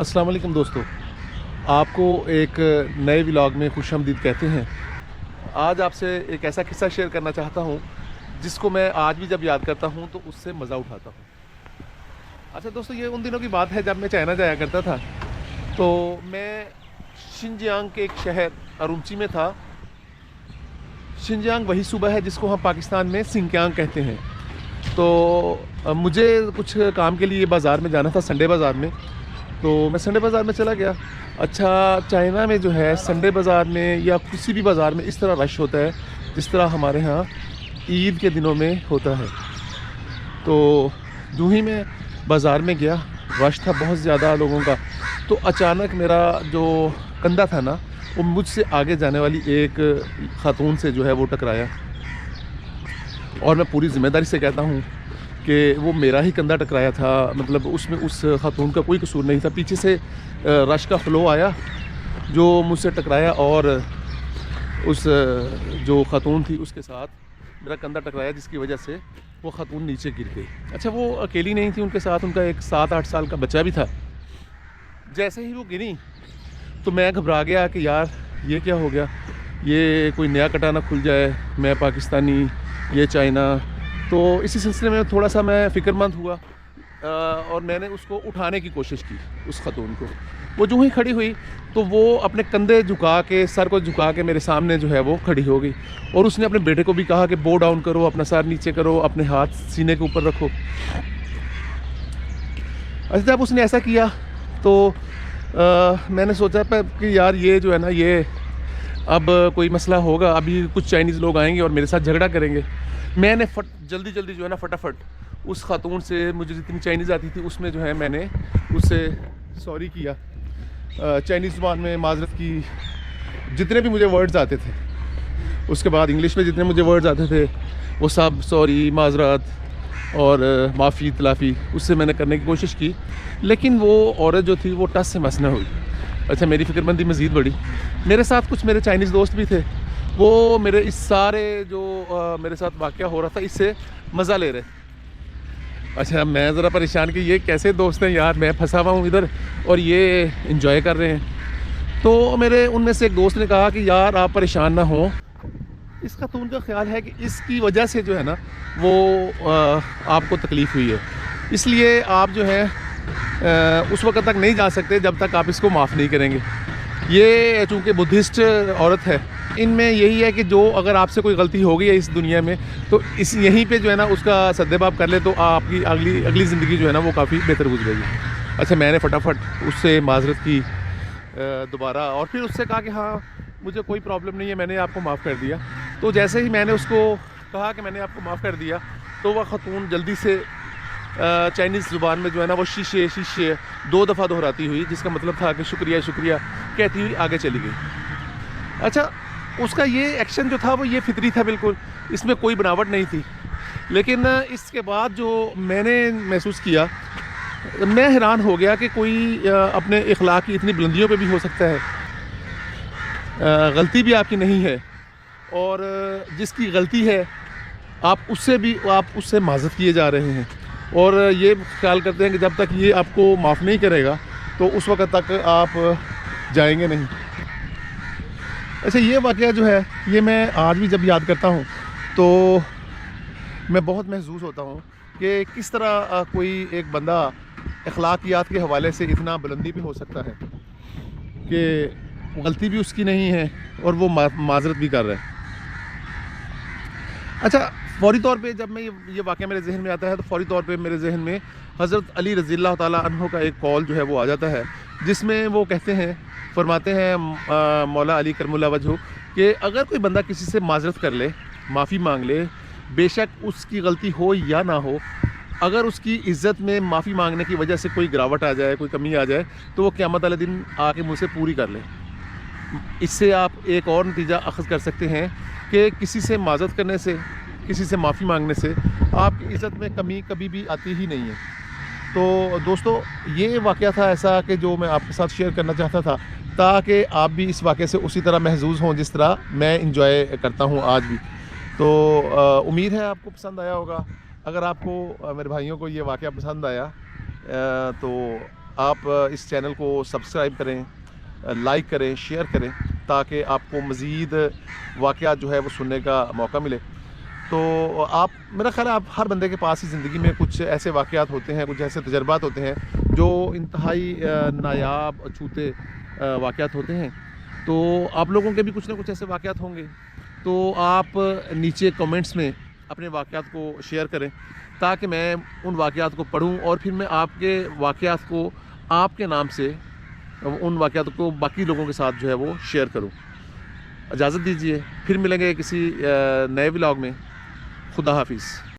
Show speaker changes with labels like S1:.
S1: अस्सलाम वालेकुम दोस्तों, आपको एक नए व्लॉग में खुश आमदीद कहते हैं। आज आपसे एक ऐसा किस्सा शेयर करना चाहता हूँ जिसको मैं आज भी जब याद करता हूँ तो उससे मज़ा उठाता हूँ। अच्छा दोस्तों, ये उन दिनों की बात है जब मैं चाइना जाया करता था। तो मैं शिनजियांग के एक शहर अरुमची में था। शिनजियांग वही सूबा है जिसको हम पाकिस्तान में सिंकियांग कहते हैं। तो मुझे कुछ काम के लिए बाज़ार में जाना था, संडे बाज़ार में। तो मैं संडे बाज़ार में चला गया। अच्छा, चाइना में जो है संडे बाज़ार में या किसी भी बाज़ार में इस तरह रश होता है जिस तरह हमारे यहाँ ईद के दिनों में होता है। तो यूँ ही मैं बाज़ार में गया, रश था बहुत ज़्यादा लोगों का। तो अचानक मेरा जो कंधा था ना, वो मुझसे आगे जाने वाली एक ख़ातून से जो है वो टकराया। और मैं पूरी ज़िम्मेदारी से कहता हूँ कि वो मेरा ही कंधा टकराया था। मतलब उसमें उस खातून का कोई कसूर नहीं था। पीछे से रश का फ़्लो आया जो मुझसे टकराया और उस जो खातून थी उसके साथ मेरा कंधा टकराया, जिसकी वजह से वो खातून नीचे गिर गई। अच्छा, वो अकेली नहीं थी, उनके साथ उनका एक 7-8 साल का बच्चा भी था। जैसे ही वो गिरी तो मैं घबरा गया कि यार ये क्या हो गया, ये कोई नया कटाना खुल जाए, मैं पाकिस्तानी, ये चाइना। तो इसी सिलसिले में थोड़ा सा मैं फ़िक्रमंद हुआ और मैंने उसको उठाने की कोशिश की, उस खातून को। वो जो ही खड़ी हुई तो वो अपने कंधे झुका के, सर को झुका के मेरे सामने जो है वो खड़ी हो गई। और उसने अपने बेटे को भी कहा कि बो डाउन करो, अपना सर नीचे करो, अपने हाथ सीने के ऊपर रखो। अच्छा, जब उसने ऐसा किया तो मैंने सोचा कि यार ये जो है ना, ये अब कोई मसला होगा, अभी कुछ चाइनीज़ लोग आएंगे और मेरे साथ झगड़ा करेंगे। मैंने जल्दी जो है ना फटाफट उस खातून से, मुझे जितनी चाइनीज़ आती थी उसमें जो है मैंने उससे सॉरी किया, चाइनीज़ ज़ुबान में माज़रत की। जितने भी मुझे वर्ड्स आते थे, उसके बाद इंग्लिश में जितने मुझे वर्ड्स आते थे वो सब सॉरी, माज़रत और माफ़ी, तलाफ़ी उससे मैंने करने की कोशिश की। लेकिन वो औरत जो थी वो टस से मस न हुई। अच्छा, मेरी फ़िक्रमंदी मज़ीद बढ़ी। मेरे साथ कुछ मेरे चाइनीज़ दोस्त भी थे, वो मेरे इस सारे जो मेरे साथ वाक़या हो रहा था इससे मज़ा ले रहे। अच्छा, मैं ज़रा परेशान कि ये कैसे दोस्त हैं यार, मैं फंसा हुआ हूँ इधर और ये एंजॉय कर रहे हैं। तो मेरे उनमें से एक दोस्त ने कहा कि यार आप परेशान ना हो, इस खातून का ख्याल है कि इसकी वजह से जो है ना वो आपको तकलीफ़ हुई है, इसलिए आप जो है उस वक्त तक नहीं जा सकते जब तक आप इसको माफ़ नहीं करेंगे। ये चूँकि बुद्धिस्ट औरत है, इनमें यही है कि जो अगर आपसे कोई गलती हो गई है इस दुनिया में तो इस यहीं पे जो है ना उसका सद्देबाप कर ले तो आपकी अगली ज़िंदगी जो है ना वो काफ़ी बेहतर गुजरेगी। अच्छा, मैंने फटाफट उससे माज़रत की दोबारा, और फिर उससे कहा कि हाँ मुझे कोई प्रॉब्लम नहीं है, मैंने आपको माफ़ कर दिया। तो जैसे ही मैंने उसको कहा कि मैंने आपको माफ़ कर दिया तो वह खातून जल्दी से चाइनीज़ ज़ुबान में जो है ना वो शीशे 2 दफ़ा दोहराती हुई, जिसका मतलब था कि शुक्रिया शुक्रिया कहती हुई आगे चली गई। अच्छा, उसका ये एक्शन जो था वो ये फितरी था बिल्कुल, इसमें कोई बनावट नहीं थी। लेकिन इसके बाद जो मैंने महसूस किया, मैं हैरान हो गया कि कोई अपने इखलाक की इतनी बुलंदियों पे भी हो सकता है। गलती भी आपकी नहीं है और जिसकी गलती है आप उससे माज़रत किए जा रहे हैं और ये ख्याल करते हैं कि जब तक ये आपको माफ़ नहीं करेगा तो उस वक्त तक आप जाएंगे नहीं। अच्छा, ये वाक़या जो है ये मैं आज भी जब याद करता हूँ तो मैं बहुत महसूस होता हूँ कि किस तरह कोई एक बंदा अखलाकियात के हवाले से इतना बुलंदी पे हो सकता है कि गलती भी उसकी नहीं है और वो माज़रत भी कर रहा है। अच्छा, फ़ौरी तौर पे जब मैं ये वाक़या मेरे जहन में आता है तो फ़ौरी तौर पे मेरे जहन में हज़रत अली रज़ी अल्लाह ताला अन्हु का एक कौल जो है वो आ जाता है, जिसमें वो कहते हैं, फरमाते हैं मौला अली करमुल्ला वजहू कि अगर कोई बंदा किसी से माज़रत कर ले, माफ़ी मांग ले, बेशक उसकी गलती हो या ना हो, अगर उसकी इज़्ज़त में माफ़ी मांगने की वजह से कोई गिरावट आ जाए, कोई कमी आ जाए, तो वो क़यामत वाले दिन आके मुझसे पूरी कर ले। इससे आप एक और नतीजा अख़ज़ कर सकते हैं कि किसी से माज़रत करने से, किसी से माफ़ी मांगने से आपकी इज़्ज़त में कमी कभी भी आती ही नहीं है। तो दोस्तों, ये वाक़या था ऐसा कि जो मैं आपके साथ शेयर करना चाहता था, ताकि आप भी इस वाक़ये से उसी तरह महज़ूज़ हों जिस तरह मैं इंजॉय करता हूँ आज भी। तो उम्मीद है आपको पसंद आया होगा। अगर आपको मेरे भाइयों को ये वाक़या पसंद आया तो آپ اس چینل کو سبسکرائب کریں، لائک کریں، شیئر کریں، تاکہ آپ کو مزید واقعات جو ہے وہ سننے کا موقع ملے۔ تو آپ، میرا خیال ہے آپ ہر بندے کے پاس ہی زندگی میں کچھ ایسے واقعات ہوتے ہیں، کچھ ایسے تجربات ہوتے ہیں جو انتہائی نایاب اچھوتے واقعات ہوتے ہیں۔ تو آپ لوگوں کے بھی کچھ نہ کچھ ایسے واقعات ہوں گے، تو آپ نیچے کمنٹس میں اپنے واقعات کو شیئر کریں، تاکہ میں ان واقعات کو پڑھوں اور پھر میں آپ کے واقعات کو آپ کے نام سے ان واقعات کو باقی لوگوں کے ساتھ جو ہے وہ شیئر کروں۔ اجازت دیجیے، پھر ملیں گے کسی نئے ولاگ میں۔ خدا حافظ۔